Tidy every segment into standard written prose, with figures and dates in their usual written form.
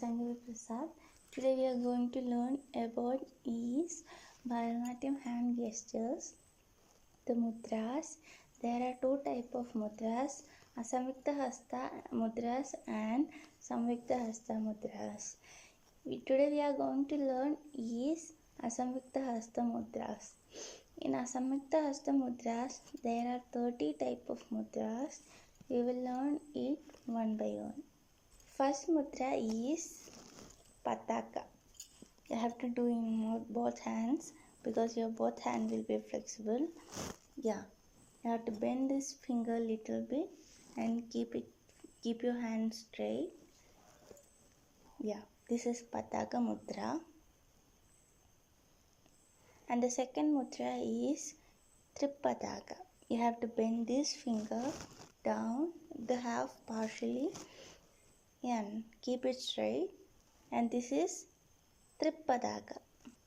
Prasad. Today we are going to learn about Bharatanatyam hand gestures, the mudras. There are two types of mudras, Asamyukta Hasta Mudras and Samyukta Hasta Mudras. Today we are going to learn Asamyukta Hasta Mudras. In Asamyukta Hasta Mudras, there are 30 types of mudras. We will learn it one by one. First mudra is Pataka. You have to do in both hands because your both hand will be flexible. You have to bend this finger little bit and keep your hand straight. This is Pataka mudra. And the second mudra is Pataka. You have to bend this finger down the half partially and keep it straight. And this is Pataka.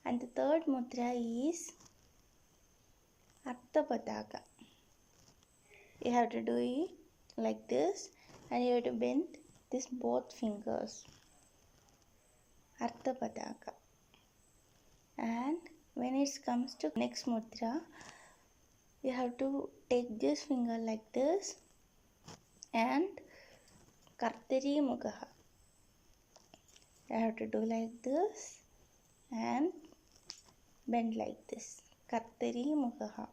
And the third mudra is Pataka. You have to do it like this and you have to bend this both fingers. Pataka. And when it comes to next mudra, you have to take this finger like this and Kartari Mugaha. You have to do like this and bend like this. Kartari Mugaha.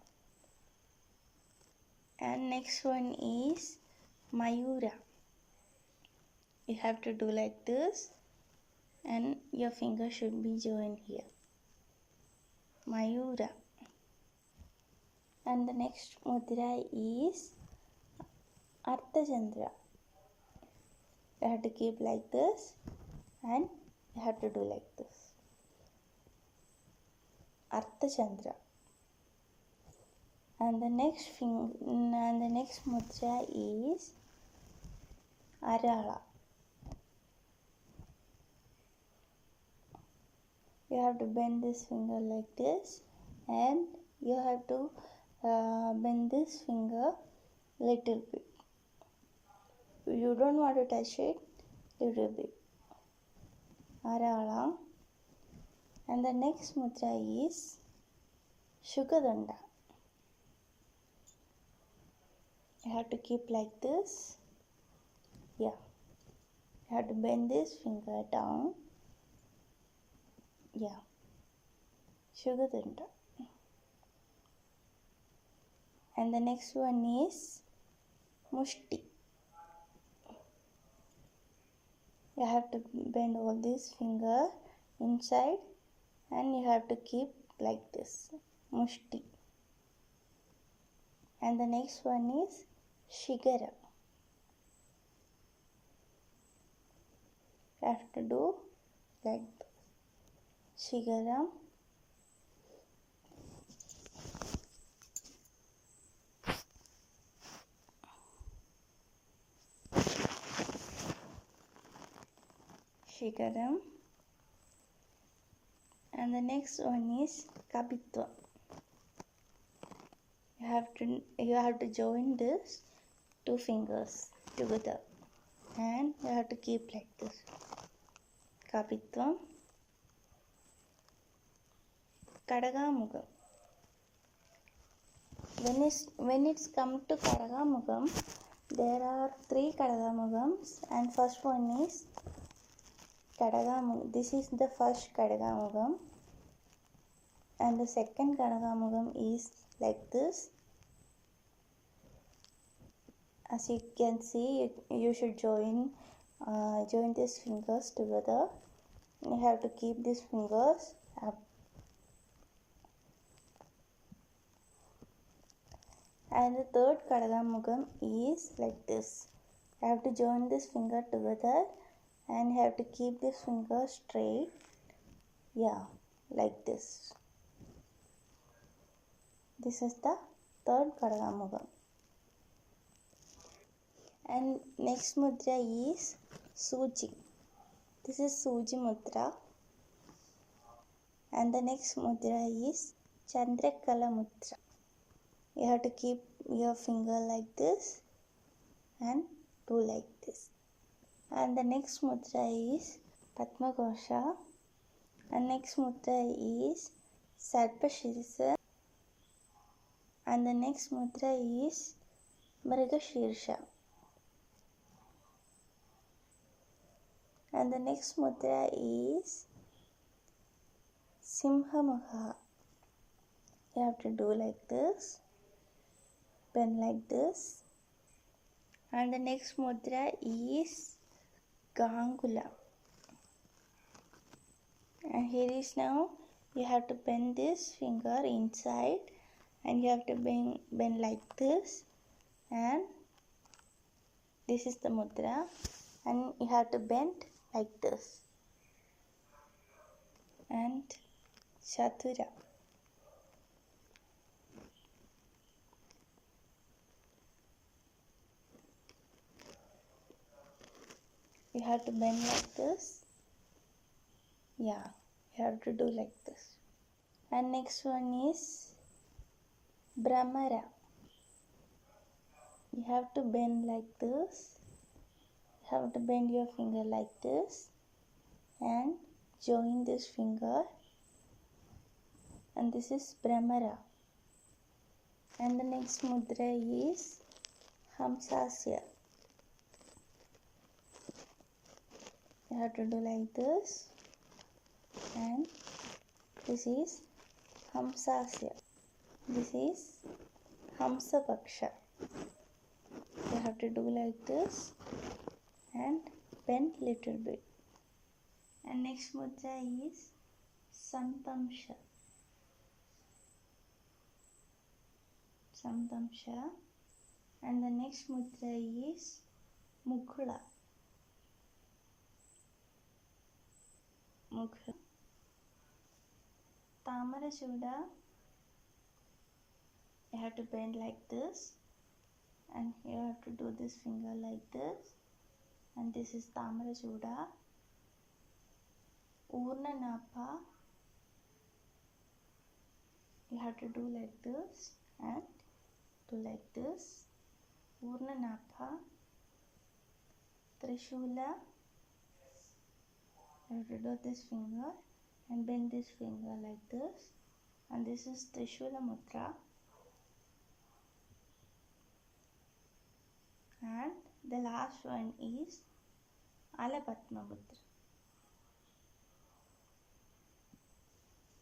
And next one is Mayura. You have to do like this and your finger should be joined here. Mayura. And the next mudra is Chandra. You have to keep like this and you have to do like this. Chandra. And the next mudra is Arala. You have to bend this finger like this and you have to bend this finger little bit. You don't want to touch it, little bit. Arala. And the next mudra is Shugadanda. You have to keep like this. You have to bend this finger down. Shugadanda. And the next one is Mushti. You have to bend all these fingers inside and you have to keep like this. Mushti. And the next one is Shigara. You have to do like this. Shigara. Shigaram. And the next one is Kabitva. You have to join this two fingers together and you have to keep like this. Kabitva. Karagam. When it's come to Karagam, there are 3 Karagams and first one is Karagam. This is the first Karagam and the second Karagam is like this. As you can see, you should join these fingers together. You have to keep these fingers up. And the third Karagam is like this. You have to join this finger together and you have to keep this finger straight. Like this. This is the third Karagam. And next mudra is Suji. This is Suji mudra. And the next mudra is Chandra Kalamutra. You have to keep your finger like this and do like this. And the next mudra is Padmakosha. And next mudra is Sarpashirsha. And the next mudra is Mrigashirsha. And the next mudra is Simhamukha. You have to do like this, bend like this. And the next mudra is Gangula. And here is now you have to bend this finger inside and you have to bend like this, and this is the mudra, and you have to bend like this. And Chatura. You have to bend like this. Yeah, you have to do like this. And next one is Brahmara. You have to bend like this. You have to bend your finger like this and join this finger, and this is Brahmara. And the next mudra is Hamsasya. You have to do like this, and this is Hamsasya. This is Hamsapaksha. You have to do like this and bend little bit. And next mudra is Santamsha. Santamsha. And the next mudra is Mukula. Mukula. Tamara Chuda. You have to bend like this, and you have to do this finger like this, and this is Tamara Chuda. Urna Napa. You have to do like this and do like this. Urna Napa. Trishula. You have to do this finger and bend this finger like this, and this is Trishula Mudra. And the last one is Alapatma Mudra.